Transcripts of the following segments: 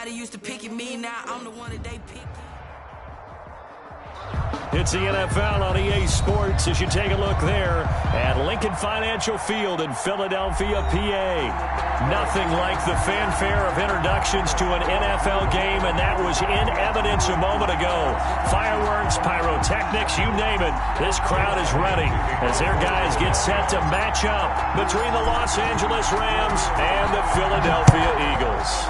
Everybody used to pick at me, now I'm the one that they pick. It's the NFL on EA Sports as you take a look there at Lincoln Financial Field in Philadelphia, PA. Nothing like the fanfare of introductions to an NFL game, and that was in evidence a moment ago. Fireworks, pyrotechnics, you name it. This crowd is ready as their guys get set to match up between the Los Angeles Rams and the Philadelphia Eagles.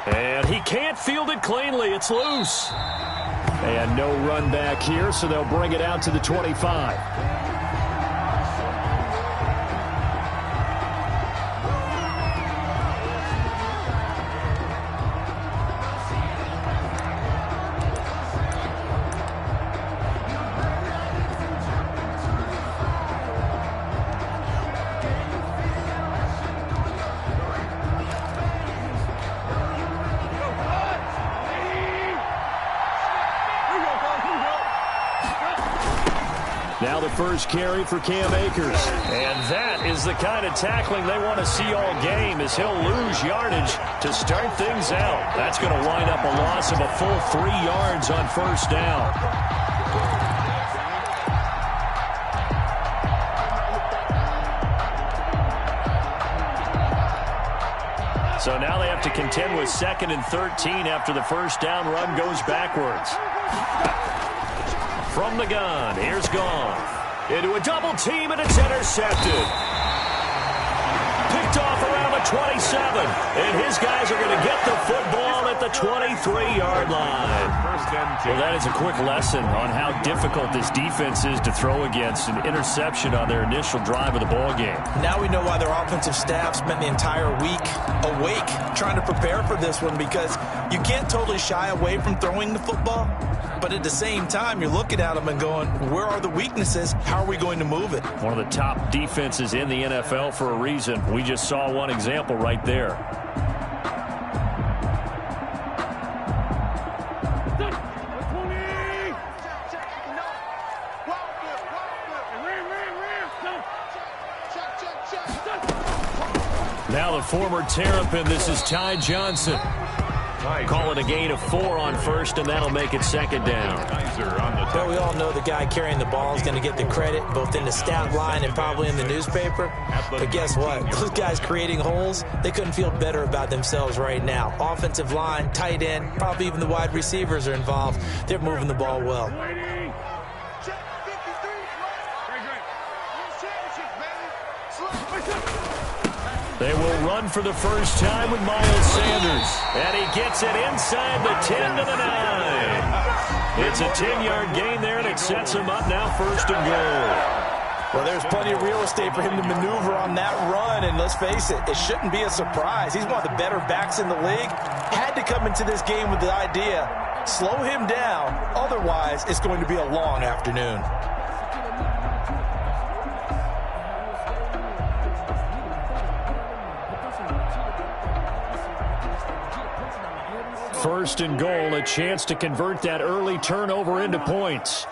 And he can't field it cleanly. It's loose. And no run back here, so they'll bring it out to the 25. Now the first carry for Cam Akers. And that is the kind of tackling they want to see all game, as he'll lose yardage to start things out. That's going to wind up a loss of a full 3 yards on first down. So now they have to contend with 2nd and 13 after the first down run goes backwards. From the gun, here's Goff. Into a double team, and it's intercepted. Picked off around the 27. And his guys are going to get the football at the 23-yard line. Well, that is a quick lesson on how difficult this defense is to throw against. An interception on their initial drive of the ball game. Now we know why their offensive staff spent the entire week awake trying to prepare for this one, because you can't totally shy away from throwing the football. But at the same time, you're looking at them and going, where are the weaknesses? How are we going to move it? One of the top defenses in the NFL for a reason. We just saw one example right there. Now the former Terrapin, this is Ty Johnson. Call it a gain of 4 on first, and that'll make it 2nd down. Well, we all know the guy carrying the ball is going to get the credit, both in the stat line and probably in the newspaper. But guess what? Those guys creating holes, they couldn't feel better about themselves right now. Offensive line, tight end, probably even the wide receivers are involved. They're moving the ball well. They will run for the first time with Miles Sanders. And he gets it inside the 10 to the 9. It's a 10-yard gain there, and it sets him up now 1st and goal. Well, there's plenty of real estate for him to maneuver on that run, and let's face it, it shouldn't be a surprise. He's one of the better backs in the league. Had to come into this game with the idea, slow him down, otherwise it's going to be a long afternoon. First and goal, a chance to convert that early turnover into points.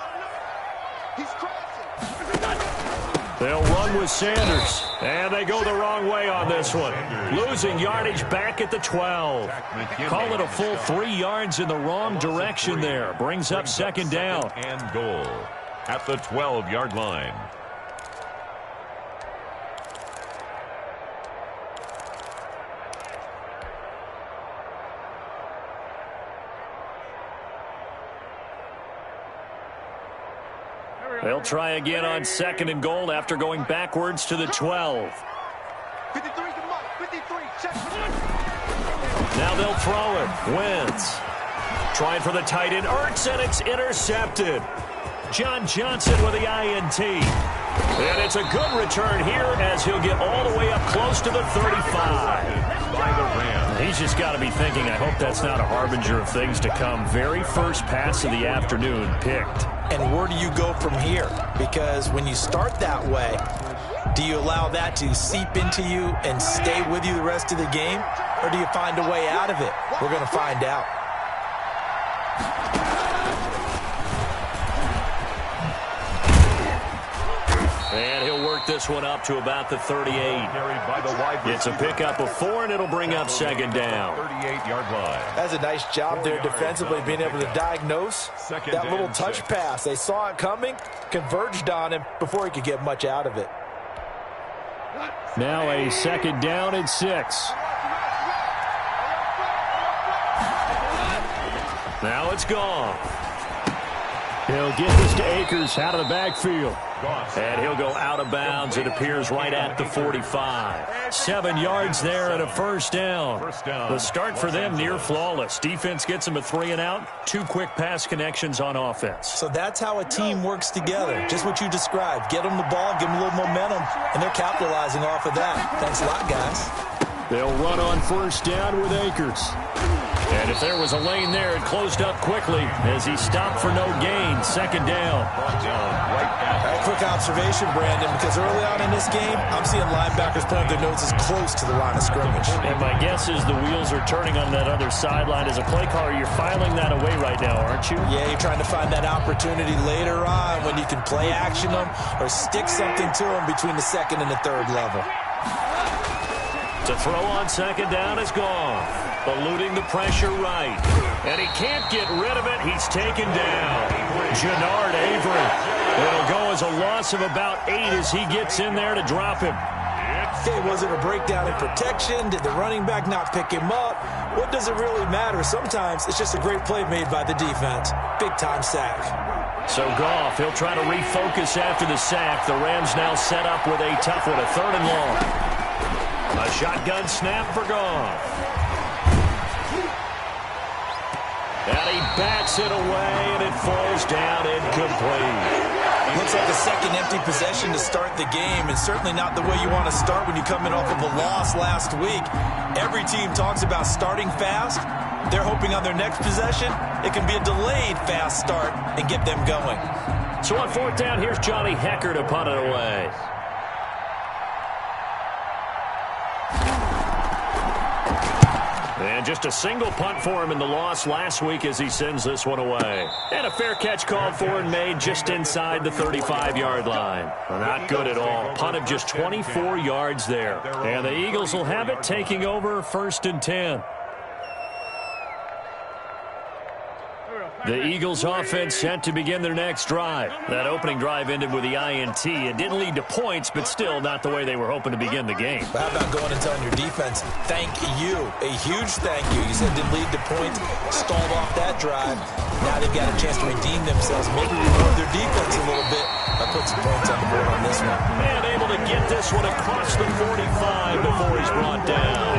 They'll run with Sanders, and they go the wrong way on this one. Losing yardage back at the 12. Call it a full 3 yards in the wrong direction there. Brings up 2nd down. And goal at the 12-yard line. They'll try again on 2nd and goal after going backwards to the 12. Now they'll throw it. Wentz. Trying for the tight end. Ertz, and it's intercepted. John Johnson with the INT. And it's a good return here as he'll get all the way up close to the 35. He's just got to be thinking, I hope that's not a harbinger of things to come. Very first pass of the afternoon picked. And where do you go from here? Because when you start that way, do you allow that to seep into you and stay with you the rest of the game? Or do you find a way out of it? We're going to find out. And he'll work this one up to about the 38. It's a pickup of 4, and it'll bring up second down. 38-yard line. That's a nice job there defensively, being able to diagnose that little touch pass. They saw it coming, converged on him before he could get much out of it. Now a second down and 6. Now it's gone. He'll get this to Akers out of the backfield. And he'll go out of bounds. It appears right at the 45. 7 yards there and a first down. The start for them near flawless. Defense gets them a 3 and out. 2 quick pass connections on offense. So that's how a team works together. Just what you described. Get them the ball, give them a little momentum, and they're capitalizing off of that. Thanks a lot, guys. They'll run on first down with Akers. And if there was a lane there, it closed up quickly as he stopped for no gain. Second down. A quick observation, Brandon, because early on in this game, I'm seeing linebackers putting their noses close to the line of scrimmage. And my guess is the wheels are turning on that other sideline. As a play caller, you're filing that away right now, aren't you? Yeah, you're trying to find that opportunity later on when you can play action them or stick something to them between the second and the third level. To throw on second down is gone. Eluding the pressure right. And he can't get rid of it. He's taken down. Jannard Avery. It'll go as a loss of about 8 as he gets in there to drop him. Okay, was it a breakdown in protection? Did the running back not pick him up? What does it really matter? Sometimes it's just a great play made by the defense. Big-time sack. So Goff, he'll try to refocus after the sack. The Rams now set up with a tough one, a 3rd and long. A shotgun snap for Goff. And he bats it away, and it falls down incomplete. Looks like a second empty possession to start the game, and certainly not the way you want to start when you come in off of a loss last week. Every team talks about starting fast. They're hoping on their next possession, it can be a delayed fast start and get them going. So on 4th down, here's Johnny Hecker to punt it away. And just a single punt for him in the loss last week as he sends this one away. And a fair catch called for and made just inside the 35-yard line. Not good at all. Punt of just 24 yards there. And the Eagles will have it, taking over 1st and 10. The Eagles offense set to begin their next drive. That opening drive ended with the INT. It didn't lead to points, but still not the way they were hoping to begin the game. How about going and telling your defense, thank you, a huge thank you. You said it didn't lead to points, stalled off that drive. Now they've got a chance to redeem themselves, maybe reward their defense a little bit. I put some points on the board on this one. And able to get this one across the 45 before he's brought down.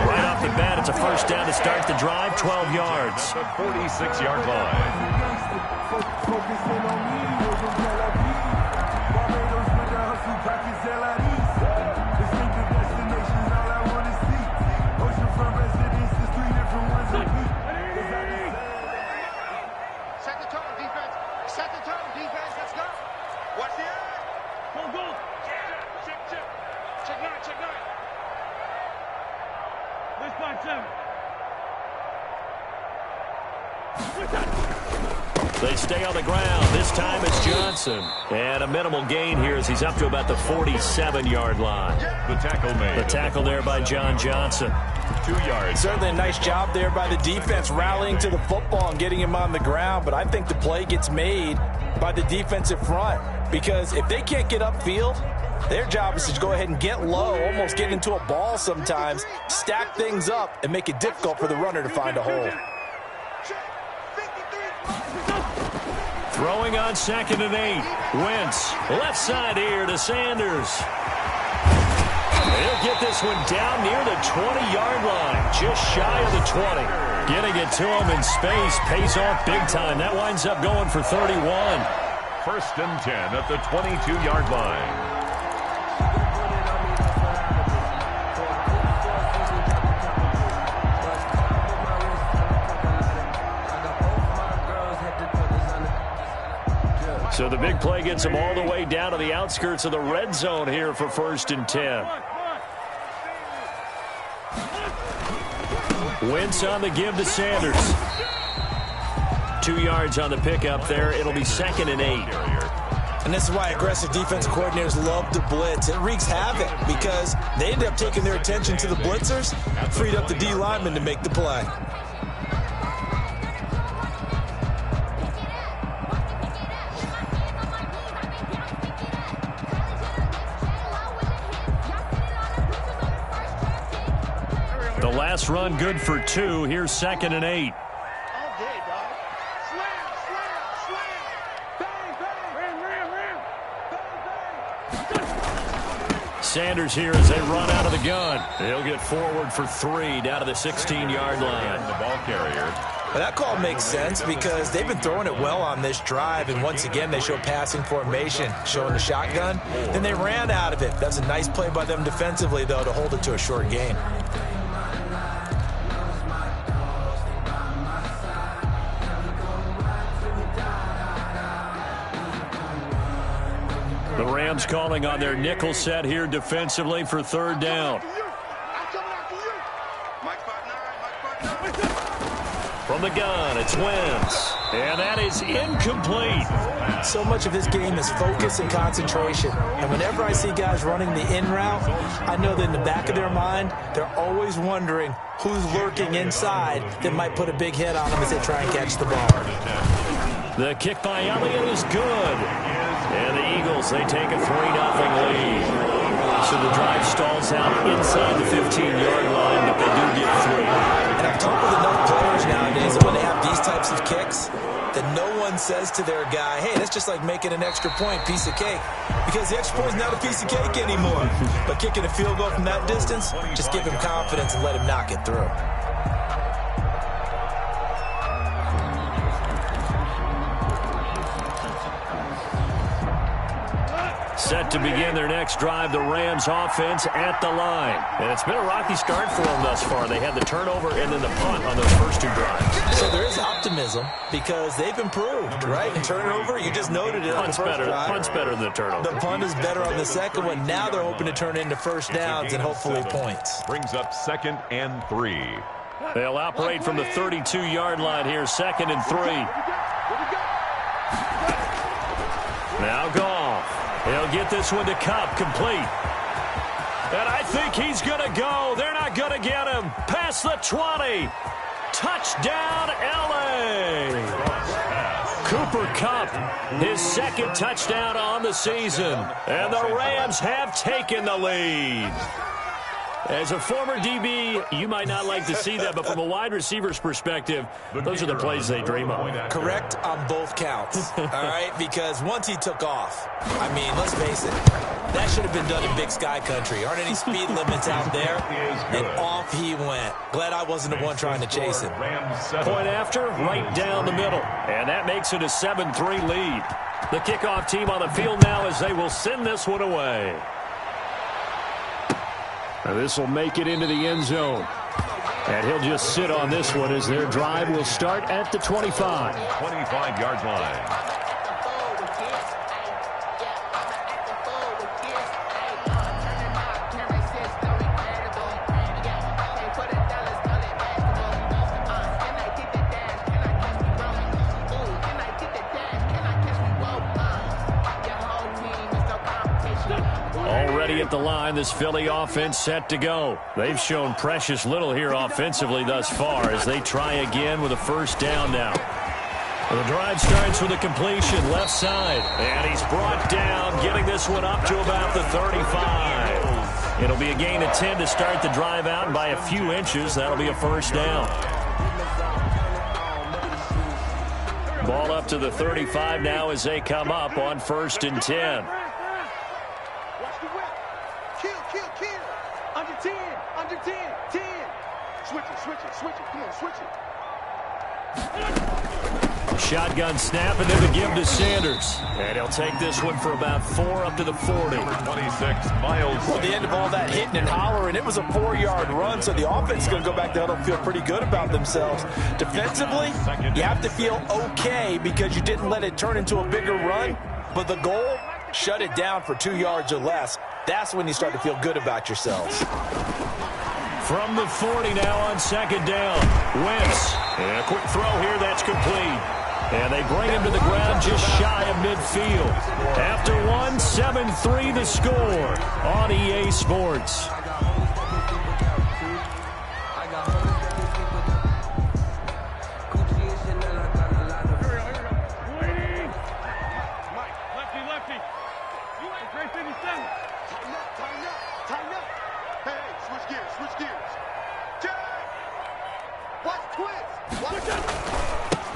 Right off the bat, it's a first down to start the drive, 12 yards. The 46-yard line. Set the tone, defense. Set the tone, defense. Let's go. Watch the eye. Go. Check 9. This 5-7. They stay on the ground. This time it's Johnson. And a minimal gain here as he's up to about the 47-yard line. The tackle made. The tackle there by John Johnson. 2 yards. Certainly a nice job there by the defense rallying to the football and getting him on the ground, but I think the play gets made by the defensive front because if they can't get upfield, their job is to go ahead and get low, almost get into a ball sometimes, stack things up, and make it difficult for the runner to find a hole. Throwing on 2nd and 8. Wentz, left side here to Sanders. He'll get this one down near the 20-yard line, just shy of the 20. Getting it to him in space pays off big time. That winds up going for 31. 1st and 10 at the 22-yard line. So the big play gets him all the way down to the outskirts of the red zone here for 1st and 10. Wentz on the give to Sanders. 2 yards on the pickup there. It'll be 2nd and 8. And this is why aggressive defensive coordinators love to blitz. It wreaks havoc because they end up taking their attention to the blitzers, freed up the D lineman to make the play. The last run good for 2. Here's 2nd and 8. All day, dog. Slam, slam, slam. Bang, bang. Ram, ram, ram. Bang, bang. Sanders here as they run out of the gun. He'll get forward for 3 down to the 16-yard line. The ball carrier. Well, that call makes sense because they've been throwing it well on this drive, and once again they show passing formation, showing the shotgun. Then they ran out of it. That's a nice play by them defensively, though, to hold it to a short gain. The Rams calling on their nickel set here defensively for 3rd down. From the gun, it's Wentz. And that is incomplete. So much of this game is focus and concentration. And whenever I see guys running the in route, I know that in the back of their mind, they're always wondering who's lurking inside that might put a big hit on them as they try and catch the ball. The kick by Elliott is good. And the Eagles, they take a 3-0 lead. So the drive stalls out inside the 15-yard line, but they do get 3. And I've talked with enough players nowadays that when they have these types of kicks, that no one says to their guy, hey, that's just like making an extra point, piece of cake. Because the extra point is not a piece of cake anymore. But kicking a field goal from that distance, just give him confidence and let him knock it through. Set to begin their next drive, the Rams offense at the line. And it's been a rocky start for them thus far. They had the turnover and then the punt on those first 2 drives. So there is optimism because they've improved, right? And turnover, you just noted it on the first drive. Punt's better than the turnover. The punt is better on the second one. Now they're hoping to turn into first downs and hopefully points. Brings up 2nd and 3. They'll operate from the 32-yard line here, 2nd and 3. Now Goff. He'll get this one to Cup, complete. And I think he's going to go. They're not going to get him. Past the 20. Touchdown, L.A. Cooper Kupp, his 2nd touchdown on the season. And the Rams have taken the lead. As a former DB, you might not like to see that, but from a wide receiver's perspective, those are the plays they dream of. Correct on both counts, all right? Because once he took off, I mean, let's face it, that should have been done in Big Sky Country. Aren't any speed limits out there? And off he went. Glad I wasn't the one trying to chase him. Point after, right down the middle. And that makes it a 7-3 lead. The kickoff team on the field now as they will send this one away. Now this will make it into the end zone. And he'll just sit on this one as their drive will start at the 25. 25-yard line. Already at the line, this Philly offense set to go. They've shown precious little here offensively thus far as they try again with a first down now. The drive starts with a completion left side, and he's brought down, getting this one up to about the 35. It'll be a gain of 10 to start the drive out, and by a few inches, that'll be a first down. Ball up to the 35 now as they come up on 1st and 10. Under 10, under 10, 10. Switch it, come on, switch it. Shotgun snap, and then the give to Sanders. And he'll take this one for about 4 up to the 40. Number 26, Miles. Well, the end of all that hitting and hollering, it was a 4-yard run, so the offense is going to go back there and feel pretty good about themselves. Defensively, you have to feel okay because you didn't let it turn into a bigger run, but the goal, shut it down for 2 yards or less. That's when you start to feel good about yourselves. From the 40 now on 2nd down. Wentz. And a quick throw here, that's complete. And they bring him to the ground just shy of midfield. After one, 7-3 the score on EA Sports.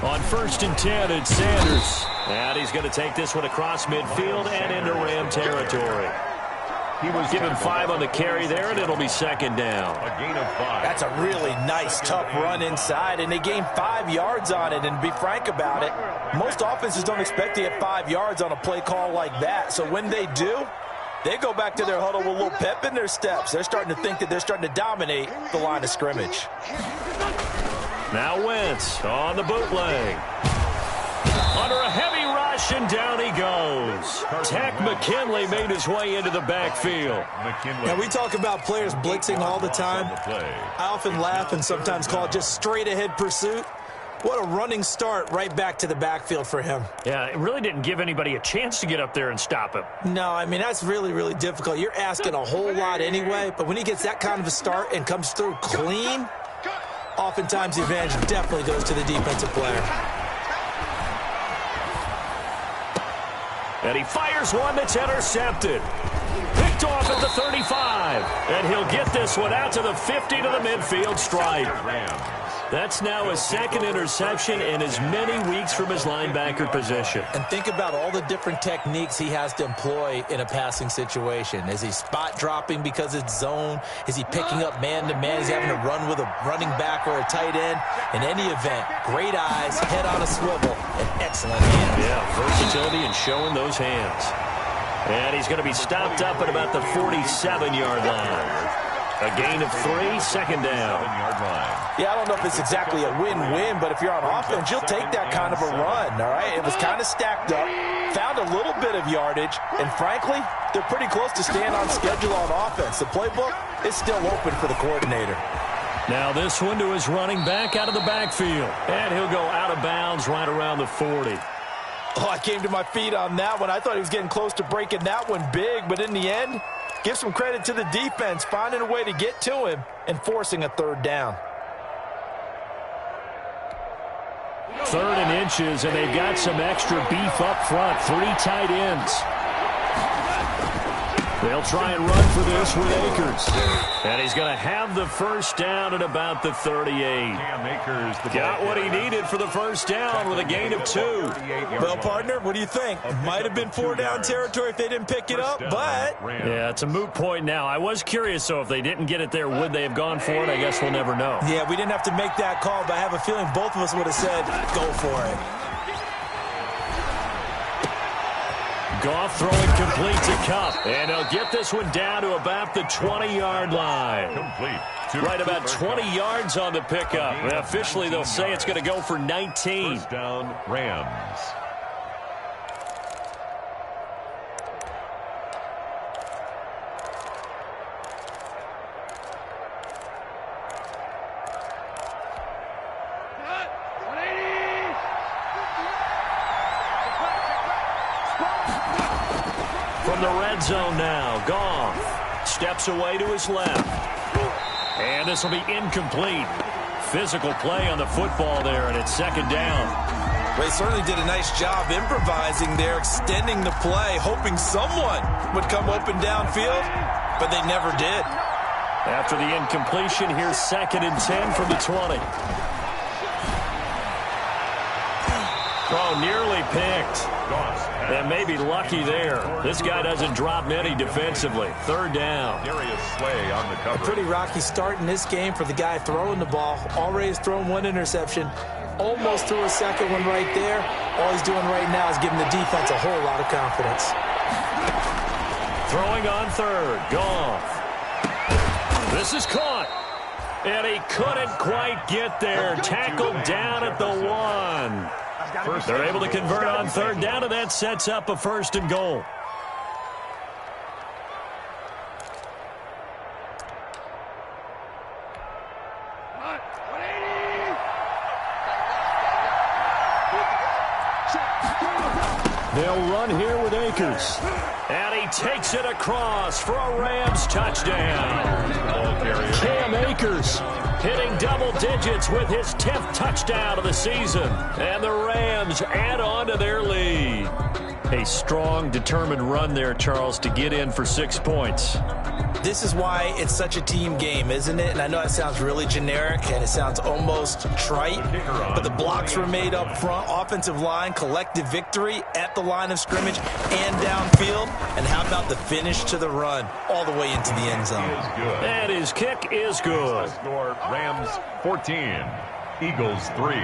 On 1st and 10, it's Sanders. And he's going to take this one across midfield and into Ram territory. He was given 5 on the carry there, and it'll be 2nd down. A gain of 5. That's a really nice, tough run inside, and they gained 5 yards on it. And to be frank about it, most offenses don't expect to get 5 yards on a play call like that. So when they do, they go back to their huddle with a little pep in their steps. They're starting to think that they're starting to dominate the line of scrimmage. Now Wentz on the bootleg. Under a heavy rush, and down he goes. Tech McKinley made his way into the backfield. Now, we talk about players blitzing all the time. I often laugh and sometimes call it just straight-ahead pursuit. What a running start right back to the backfield for him. Yeah, it really didn't give anybody a chance to get up there and stop him. No, I mean, that's really, really difficult. You're asking a whole lot anyway, but when he gets that kind of a start and comes through clean, oftentimes the advantage definitely goes to the defensive player. And he fires one that's intercepted. Picked off at the 35. And he'll get this one out to the 50 to the midfield stripe. That's now his 2nd interception in as many weeks from his linebacker position. And think about all the different techniques he has to employ in a passing situation. Is he spot dropping because it's zone? Is he picking up man-to-man? Is he having to run with a running back or a tight end? In any event, great eyes, head on a swivel, and excellent hands. Yeah, versatility and showing those hands. And he's going to be stopped up at about the 47-yard line. A gain of 3, 2nd down. Yeah, I don't know if it's exactly a win-win, but if you're on offense, you'll take that kind of a run, all right? It was kind of stacked up, found a little bit of yardage, and frankly, they're pretty close to staying on schedule on offense. The playbook is still open for the coordinator. Now this one to his running back out of the backfield. And he'll go out of bounds right around the 40. Oh, I came to my feet on that one. I thought he was getting close to breaking that one big, but in the end, give some credit to the defense, finding a way to get to him and forcing a 3rd down. 3rd and inches, and they've got some extra beef up front. 3 tight ends. They'll try and run for this with Akers. And he's going to have the 1st down at about the 38. Got what he needed for the 1st down with a gain of 2. Well, partner, what do you think? Might have been 4-down territory if they didn't pick it up, but... Yeah, it's a moot point now. I was curious, so if they didn't get it there, would they have gone for it? I guess we'll never know. Yeah, we didn't have to make that call, but I have a feeling both of us would have said, go for it. Goff throwing complete to Kupp. And he'll get this one down to about the 20-yard line. Right about 20 yards on the pickup. And officially, they'll say it's going to go for 19. 1st down, Rams. From the red zone now, Goff steps away to his left. And this will be incomplete. Physical play on the football there, and it's 2nd down. Well, he certainly did a nice job improvising there, extending the play, hoping someone would come open downfield, but they never did. After the incompletion, here's 2nd and 10 from the 20. Oh, nearly picked. And maybe lucky there. This guy doesn't drop many defensively. 3rd down. A pretty rocky start in this game for the guy throwing the ball. Already has thrown 1 interception. Almost threw a 2nd one right there. All he's doing right now is giving the defense a whole lot of confidence. Throwing on 3rd. Goff. This is caught. And he couldn't quite get there. Tackled down at the 1. They're able to convert on 3rd down, and that sets up a 1st and goal. They'll run here with Akers. And he takes it across for a Rams touchdown. Cam Akers hitting double digits with his 10th touchdown of the season. And the Rams add on to their lead. A strong, determined run there, Charles, to get in for 6 points. This is why it's such a team game, isn't it? And I know it sounds really generic and it sounds almost trite, but the blocks were made up front, offensive line, collective victory at the line of scrimmage and downfield. And how about the finish to the run all the way into the end zone? And his kick is good. Score Rams 14, Eagles 3.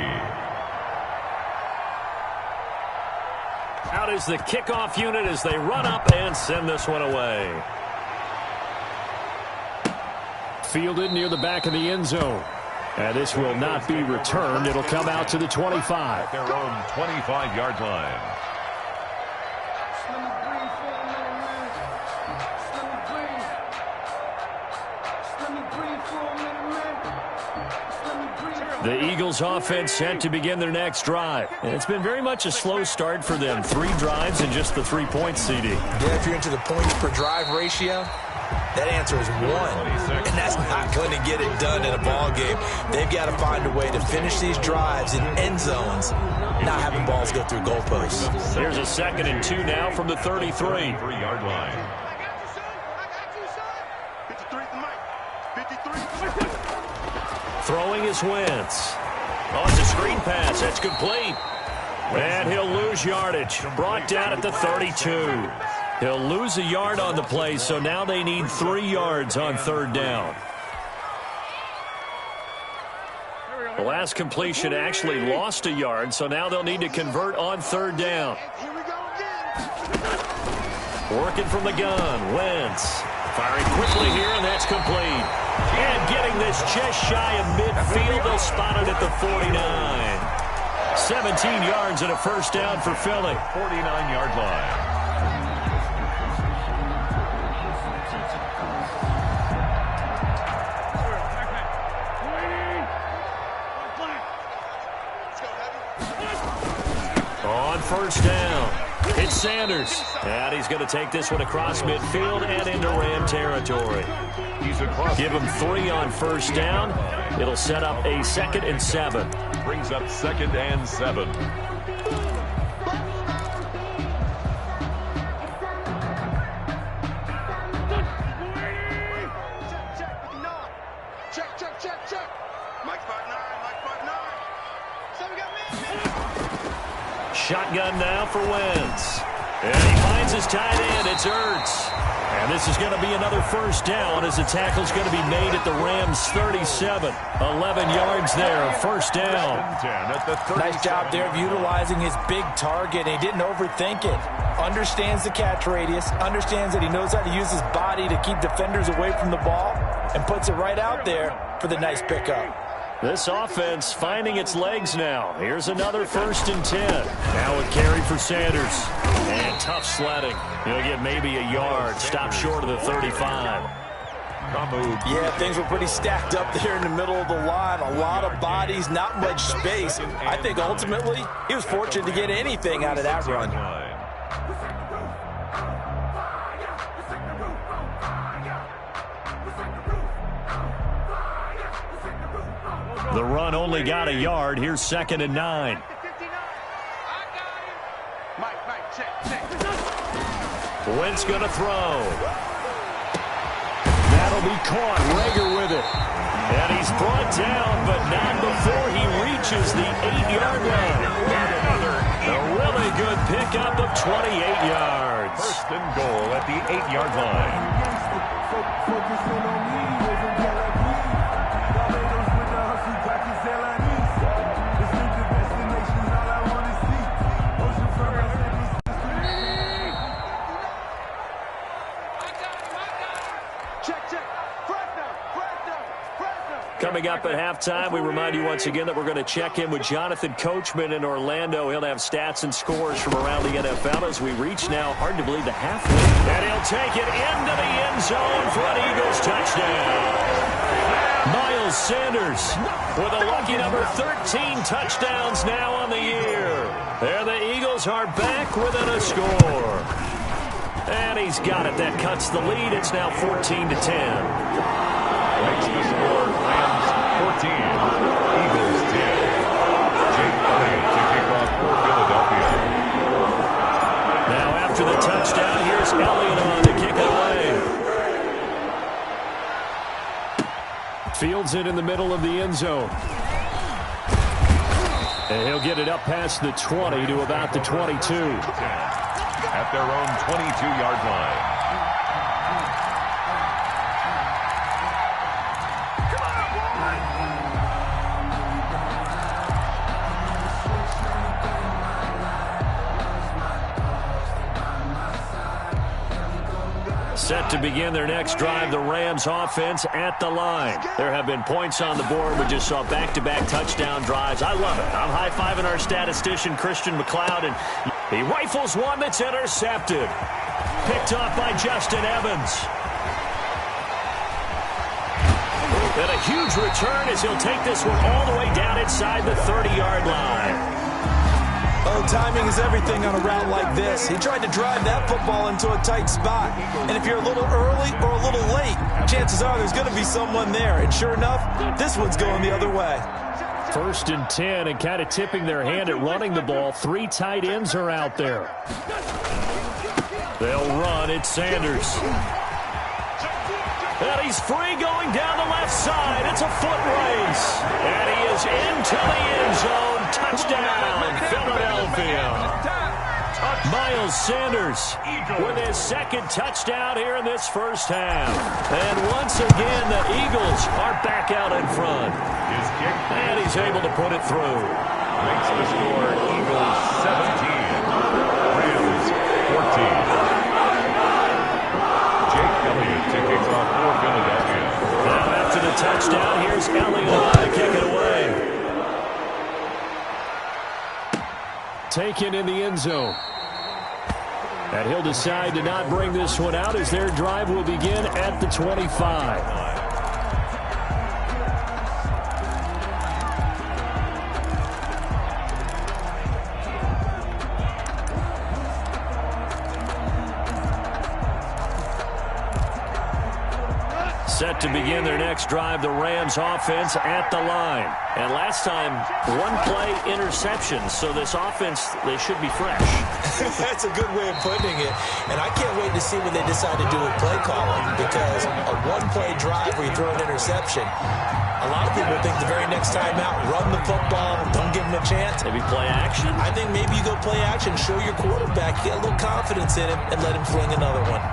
Out is the kickoff unit as they run up and send this one away. Fielded near the back of the end zone. And this will not be returned. It'll come out to the 25. Their own 25-yard line. The Eagles offense set to begin their next drive. And it's been very much a slow start for them. 3 drives and just the 3 points, CD. Yeah, if you're into the points per drive ratio, that answer is 1. And that's not going to get it done in a ball game. They've got to find a way to finish these drives in end zones, not having balls go through goalposts. Here's a 2nd and 2 now from the 33. 3-yard line. Throwing his Wentz. Oh, it's a screen pass. That's complete. And he'll lose yardage. Brought down at the 32. He'll lose a yard on the play, so now they need 3 yards on 3rd down. The last completion actually lost a yard, so now they'll need to convert on 3rd down. Working from the gun, Wentz. Firing quickly here, and that's complete. And getting this just shy of midfield, they'll spot it at the 49. 17 yards and a 1st down for Philly. 49-yard line. On 1st down, it's Sanders. And he's going to take this one across midfield and into Ram territory. Give him 3 on 1st down. It'll set up a 2nd and 7. Brings up 2nd and 7. Check. Mike 5'9", Mike 5'9". So we got me. Shotgun now for Wentz. And he finds his tight end. It's Ertz. And this is going to be another 1st down as the tackle's going to be made at the Rams' 37. 11 yards there, 1st down. Nice job there of utilizing his big target. He didn't overthink it. Understands the catch radius. Understands that he knows how to use his body to keep defenders away from the ball. And puts it right out there for the nice pickup. This offense finding its legs now. Here's another 1st and 10. Now a carry for Sanders. And tough sledding. He'll get maybe a yard. Stop short of the 35. Yeah, things were pretty stacked up there in the middle of the line. A lot of bodies, not much space. I think ultimately he was fortunate to get anything out of that run. The run only got a yard. Here's 2nd and 9. Wentz going to throw. That'll be caught. Rager with it. And he's brought down, but not before he reaches the 8-yard line. A really good pickup of 28 yards. 1st and goal at the 8-yard line. Coming up at halftime, we remind you once again that we're going to check in with Jonathan Coachman in Orlando. He'll have stats and scores from around the NFL as we reach now, hard to believe, the halfway. And he'll take it into the end zone for an Eagles touchdown. Miles Sanders with a lucky number 13 touchdowns now on the year. There the Eagles are back within a score. And he's got it. That cuts the lead. It's now 14-10. Makes the score Rams 14, Eagles 10. Jake Elliott to kick off for Philadelphia. Now after the touchdown, here's Elliott on to kick it away. Fields it in the middle of the end zone. And he'll get it up past the 20 to about the 22. At their own 22-yard line. Set to begin their next drive, the Rams offense at the line. There have been points on the board. We just saw back-to-back touchdown drives. I love it. I'm high-fiving our statistician, Christian McLeod, and he rifles one that's intercepted. Picked off by Justin Evans. And a huge return as he'll take this one all the way down inside the 30-yard line. Oh, timing is everything on a route like this. He tried to drive that football into a tight spot. And if you're a little early or a little late, chances are there's going to be someone there. And sure enough, this one's going the other way. 1st and 10, and kind of tipping their hand at running the ball. 3 tight ends are out there. They'll run. It's Sanders. And he's free going down the left side. It's a foot race. And he is into the end zone. Touchdown, Philadelphia. Miles Sanders with his 2nd touchdown here in this first half. And once again, the Eagles are back out in front. His kick. And he's able to put it through. Makes the score Eagles 17, Rams 14. Jake Elliott to kick off for Philadelphia. Now after the touchdown, here's Elliott to kick it away. Taken in the end zone. And he'll decide to not bring this one out as their drive will begin at the 25. Set to begin their next drive, the Rams offense at the line. And last time, 1-play interception, so this offense, they should be fresh. That's a good way of putting it. And I can't wait to see what they decide to do with play calling, because a 1-play drive where you throw an interception, a lot of people think the very next time out, run the football, don't give him a chance. Maybe play action? I think maybe you go play action, show your quarterback, get a little confidence in him, and let him fling another one.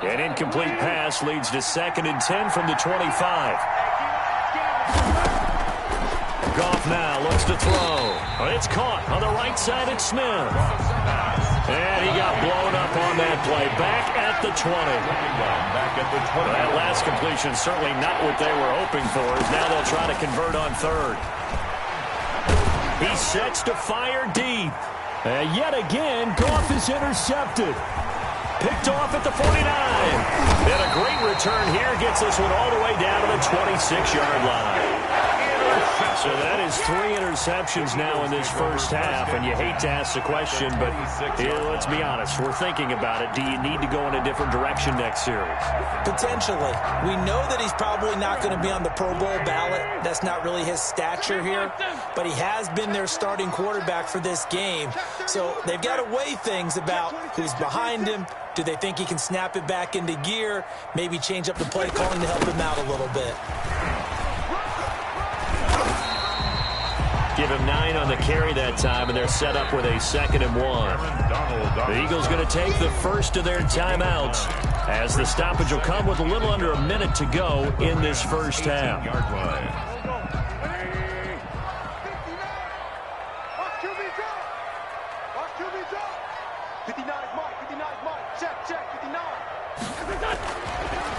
An incomplete pass leads to 2nd and 10 from the 25. Goff now looks to throw. It's caught on the right side at Smith. And he got blown up on that play. Back at the 20. Back at the 20. That last completion certainly not what they were hoping for, as now they'll try to convert on 3rd. He sets to fire deep. And yet again, Goff is intercepted. Picked off at the 49. And a great return here gets this one all the way down to the 26-yard line. So that is 3 interceptions now in this first half. And you hate to ask the question, but let's be honest. We're thinking about it. Do you need to go in a different direction next series? Potentially. We know that he's probably not going to be on the Pro Bowl ballot. That's not really his stature here. But he has been their starting quarterback for this game. So they've got to weigh things about who's behind him. Do they think he can snap it back into gear? Maybe change up the play calling to help him out a little bit. Give him 9 on the carry that time, and they're set up with a 2nd and 1. The Eagles going to take the first of their timeouts as the stoppage will come with a little under a minute to go in this first half.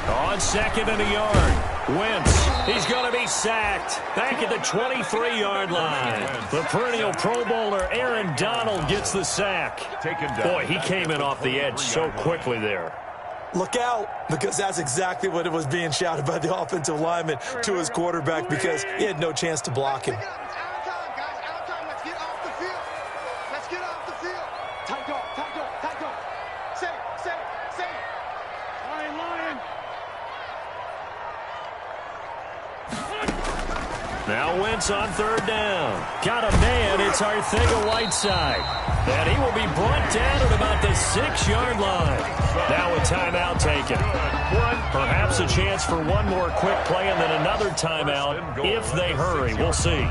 On 2nd and a yard. Wentz, he's going to be sacked. Back at the 23-yard line. The perennial Pro Bowler Aaron Donald gets the sack. Boy, he came in off the edge so quickly there. Look out, because that's exactly what it was being shouted by the offensive lineman to his quarterback because he had no chance to block him. It's out of time, guys. Out of time. Let's get off the field. Let's get off the field. Tight dog, tight dog, tight dog. Say it. Lion. Now Wentz on third down. Got a man. It's Arcega-Whiteside. And he will be brought down at about the 6-yard line. Now a timeout taken. Perhaps a chance for one more quick play and then another timeout if they hurry. We'll see. 59.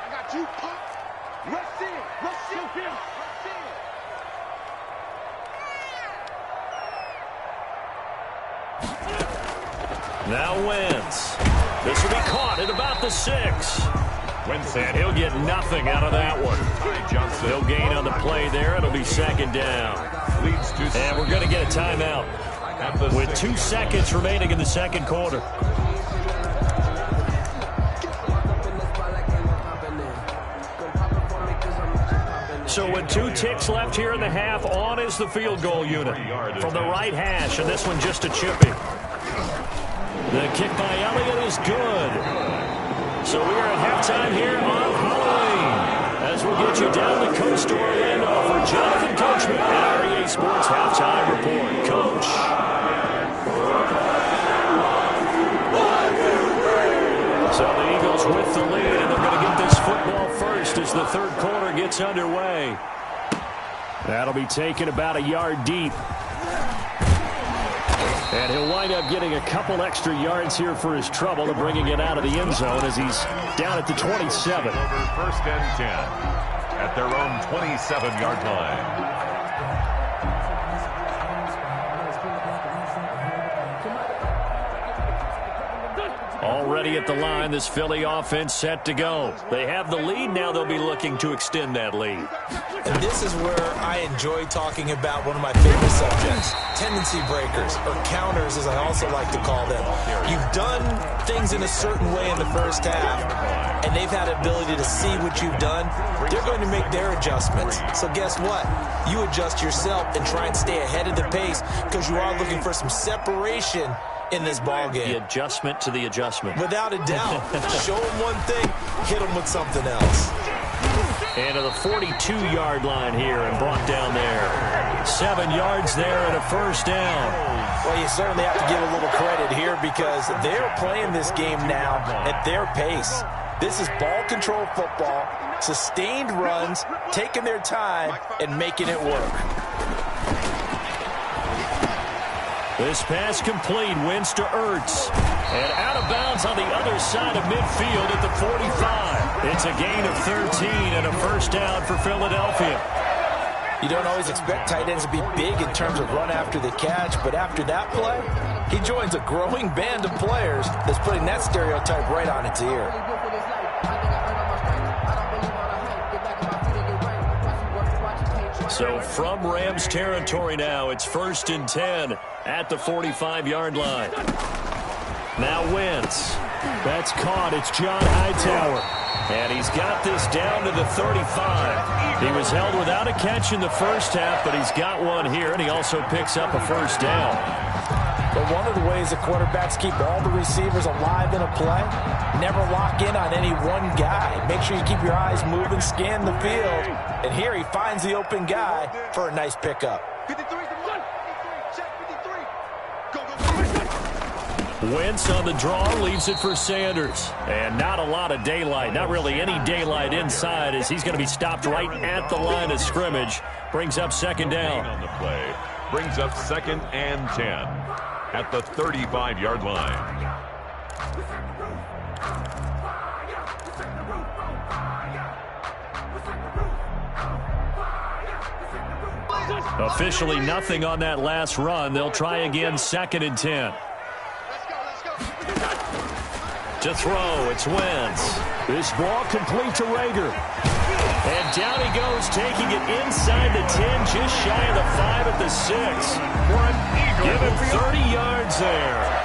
I got you. Rush in. Now Wentz. This will be caught at about the 6. And he'll get nothing out of that one. He'll gain on the play there. It'll be second down. And we're going to get a timeout with 2 seconds remaining in the second quarter. So with 2 ticks left here in the half, on is the field goal unit from the right hash, and this one just a chippy. The kick by Elliott is good. So we are at halftime here on Halloween as we'll get you down the coast to Orlando for Jonathan Coachman at REA Sports Halftime Report. Coach. So the Eagles with the lead, and they're going to get this football first as the third quarter gets underway. That'll be taken about a yard deep. And he'll wind up getting a couple extra yards here for his trouble and bringing it out of the end zone as he's down at the 27. First and 10 at their own 27-yard line. Already at the line, this Philly offense set to go. They have the lead. Now they'll be looking to extend that lead. And this is where I enjoy talking about one of my favorite subjects, tendency breakers, or counters as I also like to call them. You've done things in a certain way in the first half, and they've had the ability to see what you've done. They're going to make their adjustments. So guess what? You adjust yourself and try and stay ahead of the pace because you are looking for some separation in this ball game. The adjustment to the adjustment. Without a doubt. Show them one thing, hit them with something else. And to the 42-yard line here and brought down there. 7 yards there and a first down. Well, you certainly have to give a little credit here because they're playing this game now at their pace. This is ball control football, sustained runs, taking their time, and making it work. This pass complete, Wentz to Ertz. And out of bounds on the other side of midfield at the 45. It's a gain of 13 and a first down for Philadelphia. You don't always expect tight ends to be big in terms of run after the catch, but after that play, he joins a growing band of players that's putting that stereotype right on its ear. So from Rams territory now, it's 1st and 10 at the 45-yard line. Now Wentz. That's caught. It's John Hightower. And he's got this down to the 35. He was held without a catch in the first half, but he's got one here, and he also picks up a first down. But one of the ways the quarterbacks keep all the receivers alive in a play, never lock in on any one guy. Make sure you keep your eyes moving, scan the field. And here he finds the open guy for a nice pickup. 53's the one. 53. Check 53. Go. Wentz on the draw, leaves it for Sanders. And not a lot of daylight, not really any daylight inside as he's going to be stopped right at the line of scrimmage. Brings up second down. On the play. Brings up 2nd and 10 at the 35-yard line. Officially nothing on that last run. They'll try again, 2nd and 10. Let's go. To throw, it's Wentz. This ball complete to Rager. And down he goes, taking it inside the 10, just shy of the 5 at the Give him 30 yards there.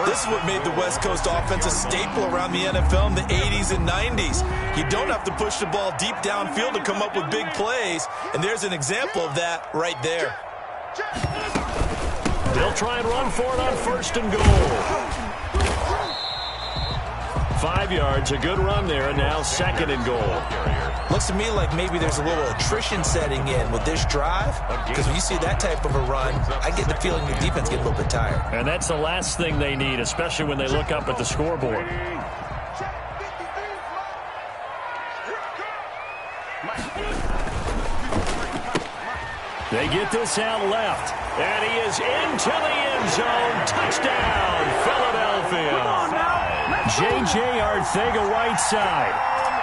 This is what made the West Coast offense a staple around the NFL in the 80s and 90s. You don't have to push the ball deep downfield to come up with big plays, and there's an example of that right there. They'll try and run for it on 1st and goal. 5 yards, a good run there, and now 2nd and goal. Looks to me like maybe there's a little attrition setting in with this drive, because when you see that type of a run, I get the feeling the defense gets a little bit tired. And that's the last thing they need, especially when they look up at the scoreboard. They get this out left, and he is into the end zone. Touchdown, Philadelphia. J.J. Arcega-Whiteside,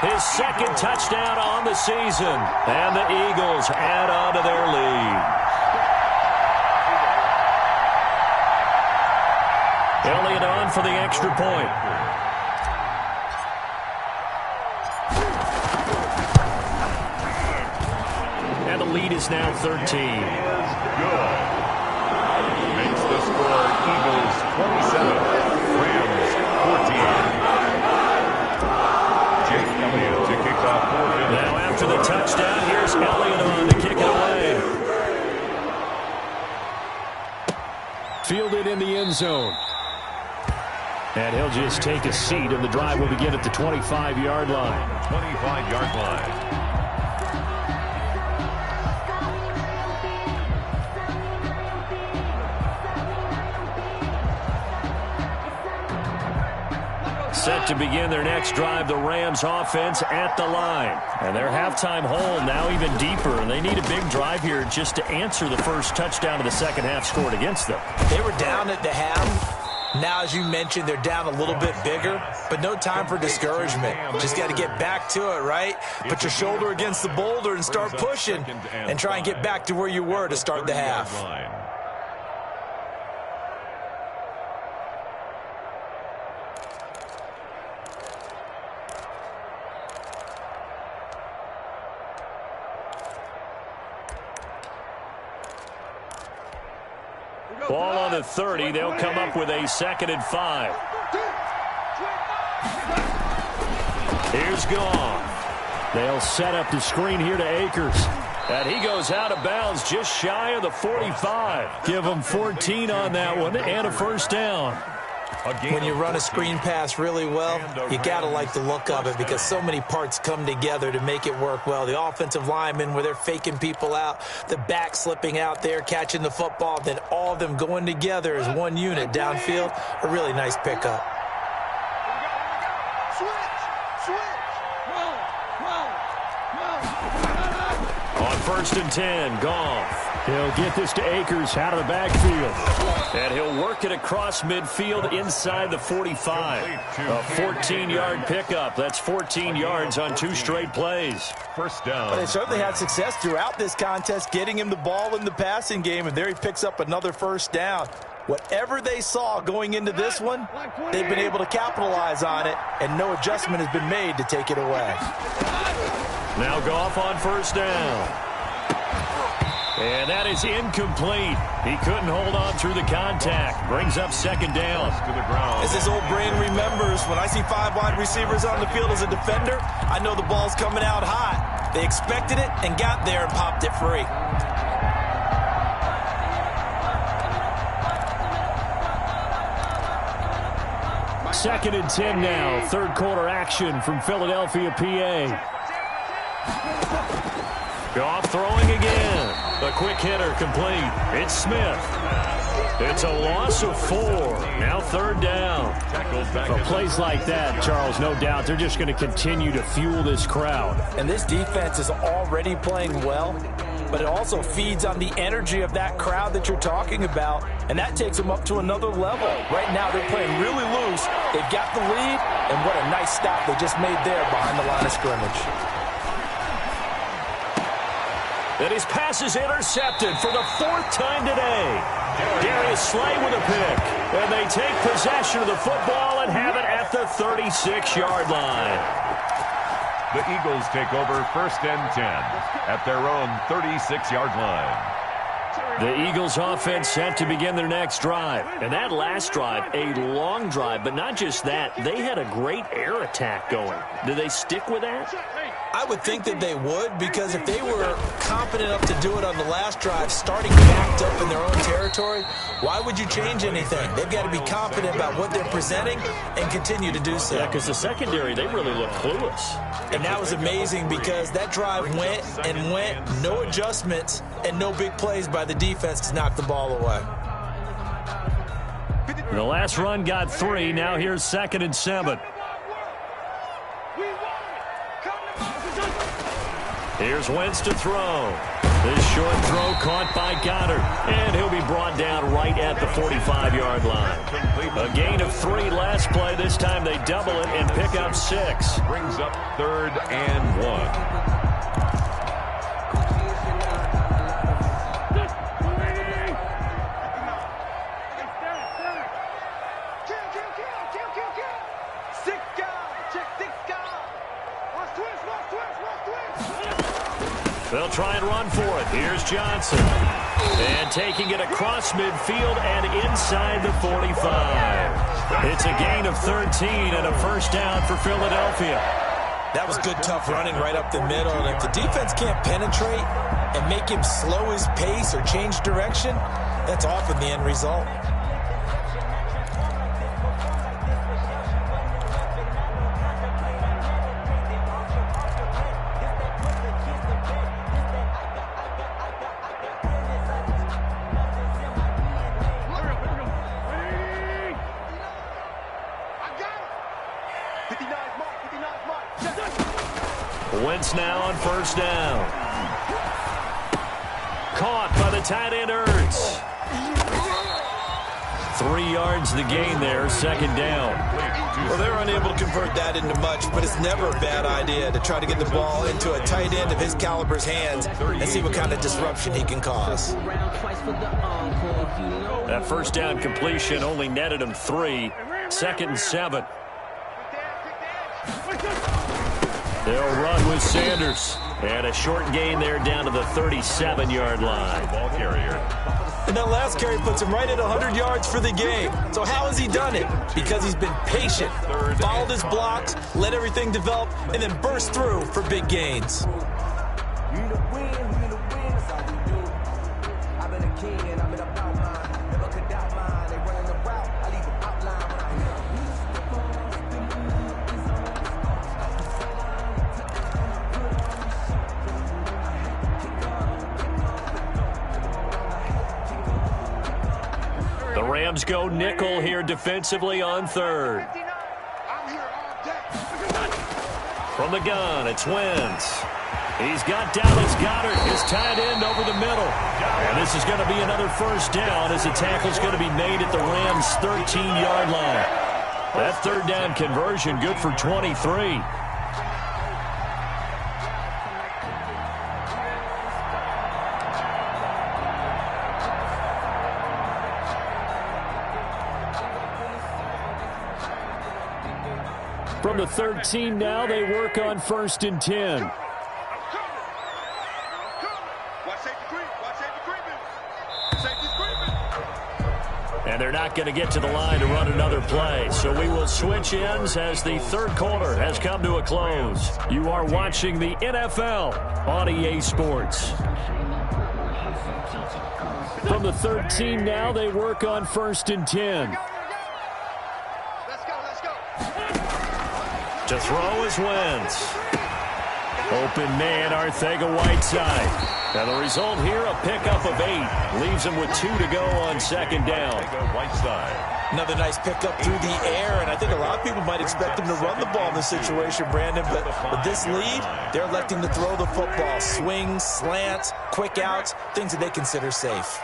his 2nd touchdown on the season, and the Eagles add on to their lead. Elliott on for the extra point. And the lead is now 13. Good. Makes the score Eagles 27, Rams 14. Jake Elliott to kick off 4th. Now after the touchdown, here's Elliott on to kick it away. Fielded in the end zone. And he'll just take a seat, and the drive will begin at the 25-yard line. 25-yard line. Set to begin their next drive, the Rams offense at the line. And their halftime hole now even deeper, and they need a big drive here just to answer the first touchdown of the second half scored against them. They were down at the half. Now, as you mentioned, they're down a little bit bigger, but no time for discouragement. Just got to get back to it, right? Put your shoulder against the boulder and start pushing and try and get back to where you were to start the half. Ball on the 30. They'll come up with a 2nd and 5. Here's Goff. They'll set up the screen here to Akers. And he goes out of bounds just shy of the 45. Give him 14 on that one and a 1st down. When you run a screen pass really well, you got to like the look of it because so many parts come together to make it work well. The offensive linemen, where they're faking people out, the back slipping out there, catching the football, then all of them going together as one unit downfield. A really nice pickup. On 1st and 10, Goff. He'll get this to Akers out of the backfield. And he'll work it across midfield inside the 45. A 14-yard pickup. That's 14 yards on 2 straight plays. 1st down. But they certainly had success throughout this contest, getting him the ball in the passing game, and there he picks up another 1st down. Whatever they saw going into this one, they've been able to capitalize on it, and no adjustment has been made to take it away. Now Goff on 1st down. And that is incomplete. He couldn't hold on through the contact. Brings up 2nd down. To the ground. As his old brain remembers, when I see 5 wide receivers on the field as a defender, I know the ball's coming out hot. They expected it and got there and popped it free. Second and 10 now. 3rd quarter action from Philadelphia, PA. Goff throwing again. A quick hitter complete. It's Smith. It's a loss of 4. Now 3rd down. For plays like that, Charles, no doubt they're just going to continue to fuel this crowd. And this defense is already playing well, but it also feeds on the energy of that crowd that you're talking about, and that takes them up to another level. Right now they're playing really loose. They've got the lead, and what a nice stop they just made there behind the line of scrimmage. And his pass is intercepted for the 4th time today. Darius Slay with a pick. And they take possession of the football and have it at the 36-yard line. The Eagles take over 1st and 10 at their own 36-yard line. The Eagles offense set to begin their next drive. And that last drive, a long drive, but not just that, they had a great air attack going. Do they stick with that? I would think that they would, because if they were competent enough to do it on the last drive, starting backed up in their own territory, why would you change anything? They've got to be confident about what they're presenting and continue to do so. Yeah, because the secondary, they really look clueless. And that was amazing because that drive went and went, no adjustments, and no big plays by the defense to knock the ball away. The last run got 3. Now here's 2nd and 7. Here's Wentz to throw. This short throw caught by Goddard. And he'll be brought down right at the 45-yard line. A gain of 3 last play. This time they double it and pick up 6. Brings up 3rd and 1. They'll try and run for it. Here's Johnson. And taking it across midfield and inside the 45. It's a gain of 13 and a first down for Philadelphia. That was good, tough running right up the middle. And if the defense can't penetrate and make him slow his pace or change direction, that's often the end result. Wentz now on first down. Caught by the tight end, Ertz. 3 yards the gain there, 2nd down. Well, they're unable to convert that into much, but it's never a bad idea to try to get the ball into a tight end of his caliber's hands and see what kind of disruption he can cause. That first down completion only netted him 3. 2nd and 7. They'll run with Sanders. And a short gain there down to the 37-yard line. Ball carrier. And that last carry puts him right at 100 yards for the game. So how has he done it? Because he's been patient, followed his blocks, let everything develop, and then burst through for big gains. Rams go nickel here defensively on 3rd. From the gun, it's Wentz. He's got Dallas Goddard, his tight end, over the middle. And this is going to be another first down as the tackle's going to be made at the Rams' 13-yard line. That 3rd down conversion good for 23. From the 13 now, they work on 1st and 10. And they're not going to get to the line to run another play. So we will switch ends as the 3rd quarter has come to a close. You are watching the NFL on EA Sports. From the 13 now, they work on 1st and 10. To throw is Wentz. Open man, Arcega-Whiteside. And the result here, a pickup of 8. Leaves him with 2 to go on 2nd down. Whiteside. Another nice pickup through the air, and I think a lot of people might expect him to run the ball in this situation, Brandon. But with this lead, they're electing to throw the football. Swings, slants, quick outs, things that they consider safe.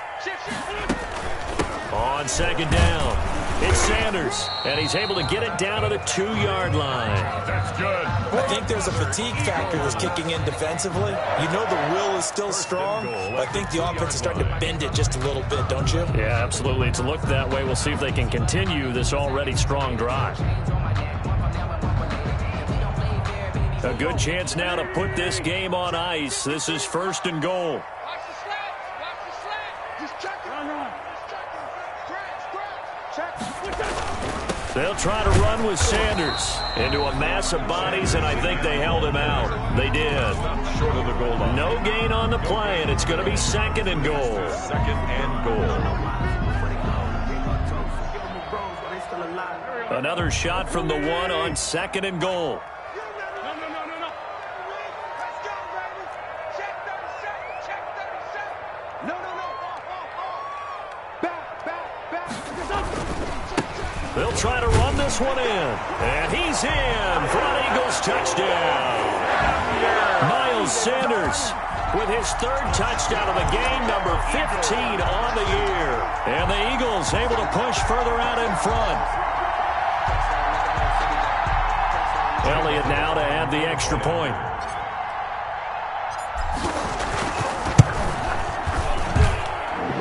On 2nd down, it's Sanders, and he's able to get it down to the 2-yard line. That's good. I think there's a fatigue factor that's kicking in defensively. You know the will is still strong, but I think the offense is starting to bend it just a little bit, don't you? Yeah, absolutely. It's looked that way. We'll see if they can continue this already strong drive. A good chance now to put this game on ice. This is 1st and goal. They'll try to run with Sanders into a mass of bodies, and I think they held him out. They did. Short of the goal line. No gain on the play, and it's going to be 2nd and goal. 2nd and goal. Another shot from the 1 on 2nd and goal. They'll try to run this one in. And he's in for an Eagles touchdown. Miles Sanders with his 3rd touchdown of the game, number 15 on the year. And the Eagles able to push further out in front. Elliott now to add the extra point.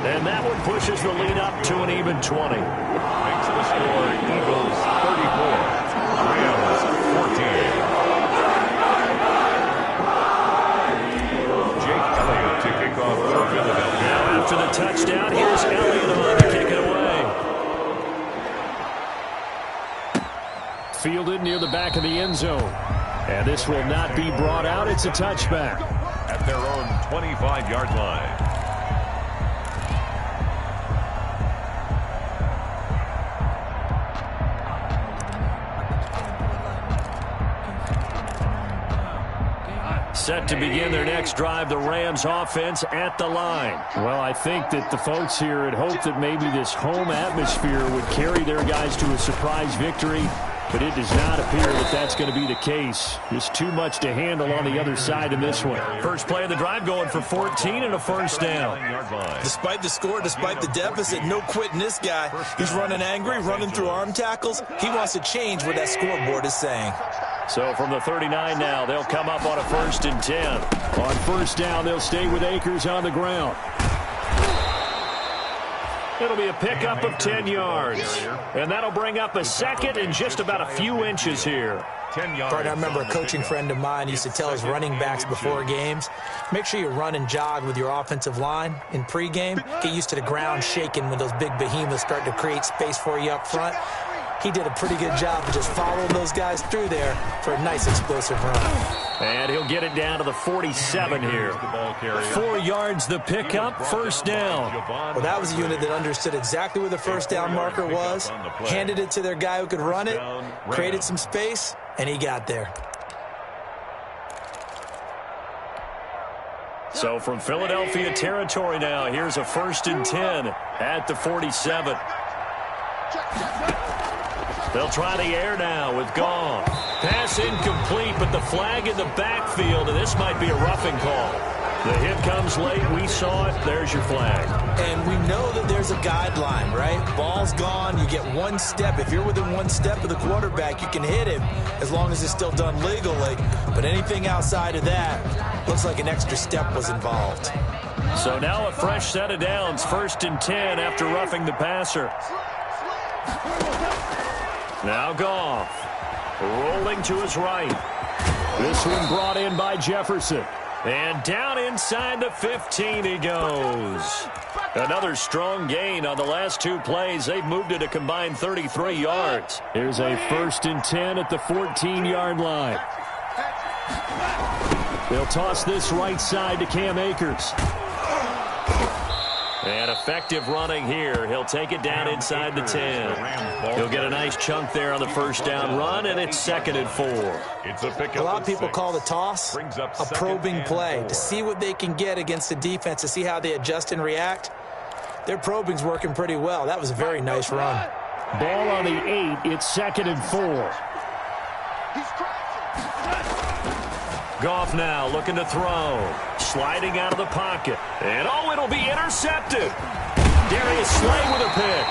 And that one pushes the lead up to an even 20. Makes the score Eagles 34, Rams 14. Jake Elliott to kick off for Philadelphia. Now after the touchdown, here's Elliott on to kick it away. Fielded near the back of the end zone. And this will not be brought out. It's a touchback. At their own 25-yard line. Set to begin their next drive, the Rams offense at the line. Well, I think that the folks here had hoped that maybe this home atmosphere would carry their guys to a surprise victory, but it does not appear that that's going to be the case. Just too much to handle on the other side in this one. First play of the drive going for 14 and a first down. Despite the score, despite the deficit, no quitting this guy. He's running angry, running through arm tackles. He wants to change what that scoreboard is saying. So from the 39 now, they'll come up on a 1st and 10. On first down, they'll stay with Akers on the ground. It'll be a pickup of 10 yards. And that'll bring up a 2nd and just about a few inches here. 10 yards. I remember a coaching friend of mine used to tell his running backs before games, make sure you run and jog with your offensive line in pregame. Get used to the ground shaking when those big behemoths start to create space for you up front. He did a pretty good job of just following those guys through there for a nice explosive run. And he'll get it down to the 47 here. 4 yards the pickup, first down. Well, that was a unit that understood exactly where the first down marker was, handed it to their guy who could run it, created some space, and he got there. So from Philadelphia territory now, here's a 1st and 10 at the 47. They'll try the air now with Gong. Pass incomplete, but the flag in the backfield, and this might be a roughing call. The hit comes late. We saw it. There's your flag. And we know that there's a guideline, right? Ball's gone. You get 1 step. If you're within 1 step of the quarterback, you can hit him as long as it's still done legally. But anything outside of that, looks like an extra step was involved. So now a fresh set of downs. 1st and 10 after roughing the passer. Now Goff, rolling to his right. This one brought in by Jefferson. And down inside the 15 he goes. Another strong gain on the last 2 plays. They've moved it a combined 33 yards. Here's a 1st and 10 at the 14-yard line. They'll toss this right side to Cam Akers. And effective running here. He'll take it down inside the 10. He'll get a nice chunk there on the first down run, and it's 2nd and 4. It's a pickup. A lot of people call the toss a probing play to see what they can get against the defense, to see how they adjust and react. Their probing's working pretty well. That was a very nice run. Ball on the 8. It's 2nd and 4. Goff now looking to throw. Sliding out of the pocket. And, oh, it'll be intercepted. Darius Slay with a pick.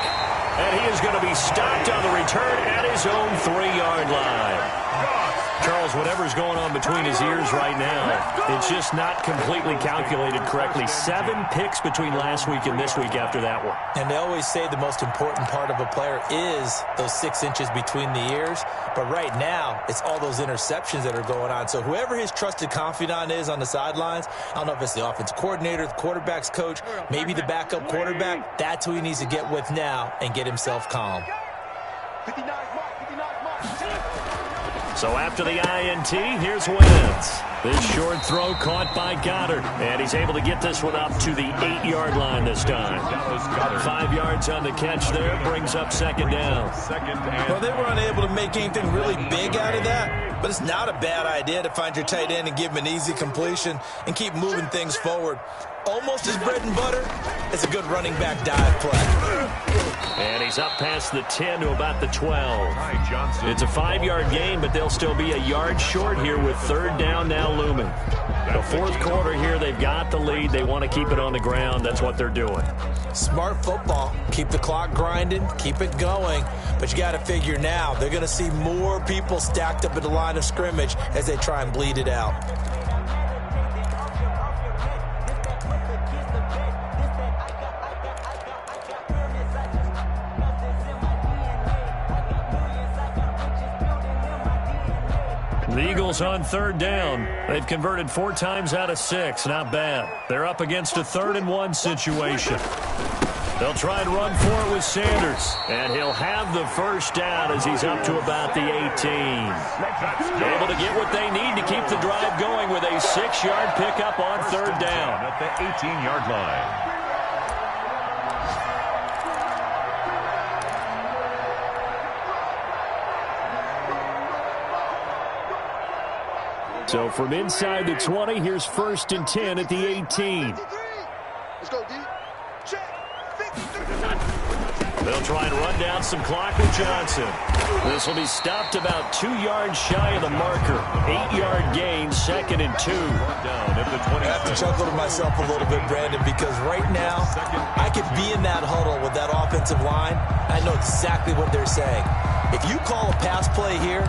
And he is going to be stopped on the return at his own 3-yard line. Charles, whatever's going on between his ears right now, it's just not completely calculated correctly. 7 picks between last week and this week after that one. And they always say the most important part of a player is those 6 inches between the ears. But right now, it's all those interceptions that are going on. So whoever his trusted confidant is on the sidelines, I don't know if it's the offensive coordinator, the quarterback's coach, maybe the backup quarterback, that's who he needs to get with now and get himself calm. 59 mark. So after the INT, here's Wentz. This short throw caught by Goddard. And he's able to get this one up to the 8-yard line this time. 5 yards on the catch there, brings up second down. Well, they were unable to make anything really big out of that, but it's not a bad idea to find your tight end and give him an easy completion and keep moving things forward. Almost his bread and butter is a good running back dive play. And he's up past the 10 to about the 12. It's a 5-yard gain, but they'll still be a yard short here with third down now looming. The fourth quarter here, they've got the lead. They want to keep it on the ground. That's what they're doing. Smart football. Keep the clock grinding. Keep it going. But you got to figure now, they're going to see more people stacked up at the line of scrimmage as they try and bleed it out. The Eagles on third down. They've converted 4 times out of 6. Not bad. They're up against a 3rd and 1 situation. They'll try and run for it with Sanders. And he'll have the first down as he's up to about the 18. Able to get what they need to keep the drive going with a 6-yard pickup on third down. At the 18-yard line. So from inside the 20, here's 1st and 10 at the 18. Let's go, D. Check. They'll try and run down some clock with Johnson. This will be stopped about 2 yards shy of the marker. 8-yard gain, 2nd and 2. I have to chuckle to myself a little bit, Brandon, because right now I could be in that huddle with that offensive line. I know exactly what they're saying. If you call a pass play here,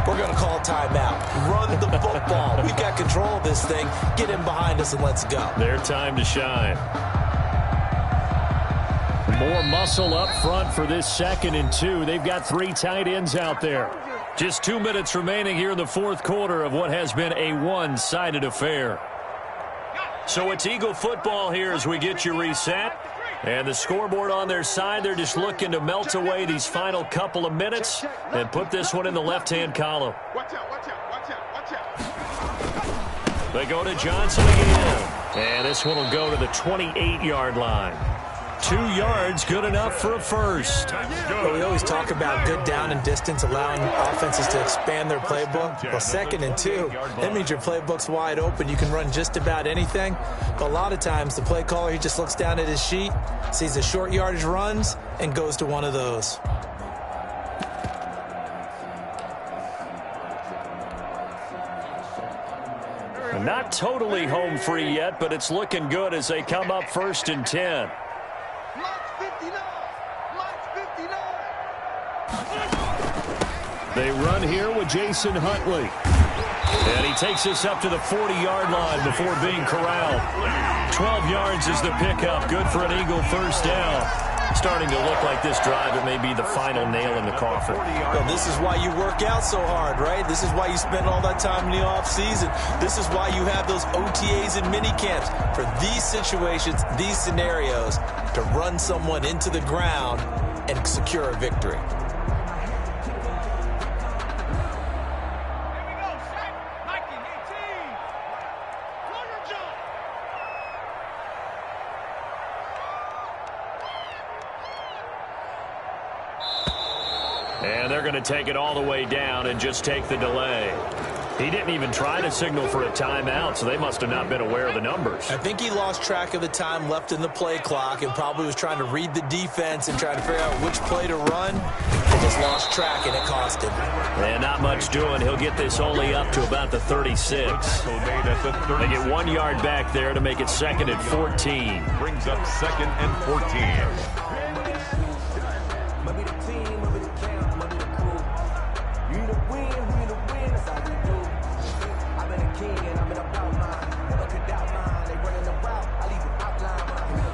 we're going to call a timeout. Run the football. We've got control of this thing. Get in behind us and let's go. Their time to shine. More muscle up front for this 2nd and 2. They've got 3 tight ends out there. Just 2 minutes remaining here in the fourth quarter of what has been a one-sided affair. So it's Eagle football here as we get you reset. And the scoreboard on their side, they're just looking to melt away these final couple of minutes and put this one in the left-hand column. Watch out, watch out, watch out, watch out. They go to Johnson again. And this one will go to the 28-yard line. 2 yards, good enough for a first. Well, we always talk about good down and distance, allowing offenses to expand their playbook. Well, 2nd and 2, that means your playbook's wide open. You can run just about anything. But a lot of times, the play caller, he just looks down at his sheet, sees the short yardage runs, and goes to one of those. Not totally home free yet, but it's looking good as they come up 1st and 10. Mike's 59. Mike's 59. They run here with Jason Huntley. And he takes this up to the 40-yard line before being corralled. 12 yards is the pickup. Good for an Eagle first down. Starting to look like this drive, it may be the final nail in the coffin. Well, this is why you work out so hard, right? This is why you spend all that time in the offseason. This is why you have those OTAs and mini camps for these situations, these scenarios, to run someone into the ground and secure a victory. And they're going to take it all the way down and just take the delay. He didn't even try to signal for a timeout, so they must have not been aware of the numbers. I think he lost track of the time left in the play clock and probably was trying to read the defense and trying to figure out which play to run. He just lost track, and it cost him. And not much doing. He'll get this only up to about the 36. They get 1 yard back there to make it 2nd and 14. Brings up 2nd and 14. We the win, that's how we do. I've been a king and I'm in about mine. Never could doubt mine. They running the route, I leave an outline when I hit.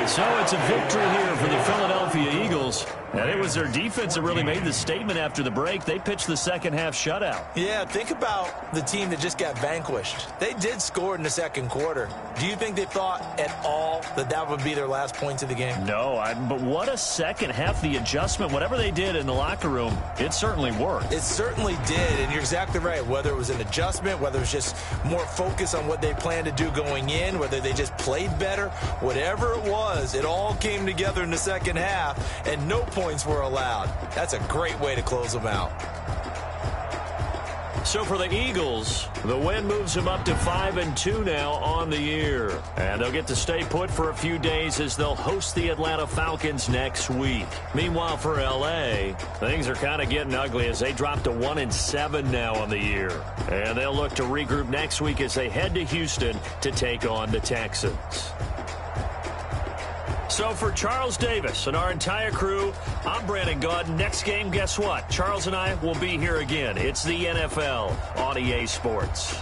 So it's a victory here for the Philadelphia Eagles. And it was their defense that really made the statement after the break. They pitched the second-half shutout. Yeah, think about the team that just got vanquished. They did score in the second quarter. Do you think they thought at all that that would be their last points of the game? No, but what a second half. The adjustment, whatever they did in the locker room, it certainly worked. It certainly did, and you're exactly right. Whether it was an adjustment, whether it was just more focus on what they planned to do going in, whether they just played better, whatever it was, it all came together in the second half, and no points were allowed. That's a great way to close them out. So for the Eagles, the win moves them up to 5-2 now on the year. And they'll get to stay put for a few days as they'll host the Atlanta Falcons next week. Meanwhile, for L.A., things are kind of getting ugly as they drop to 1-7 now on the year. And they'll look to regroup next week as they head to Houston to take on the Texans. So for Charles Davis and our entire crew, I'm Brandon Gaudin. Next game, guess what? Charles and I will be here again. It's the NFL on EA Sports.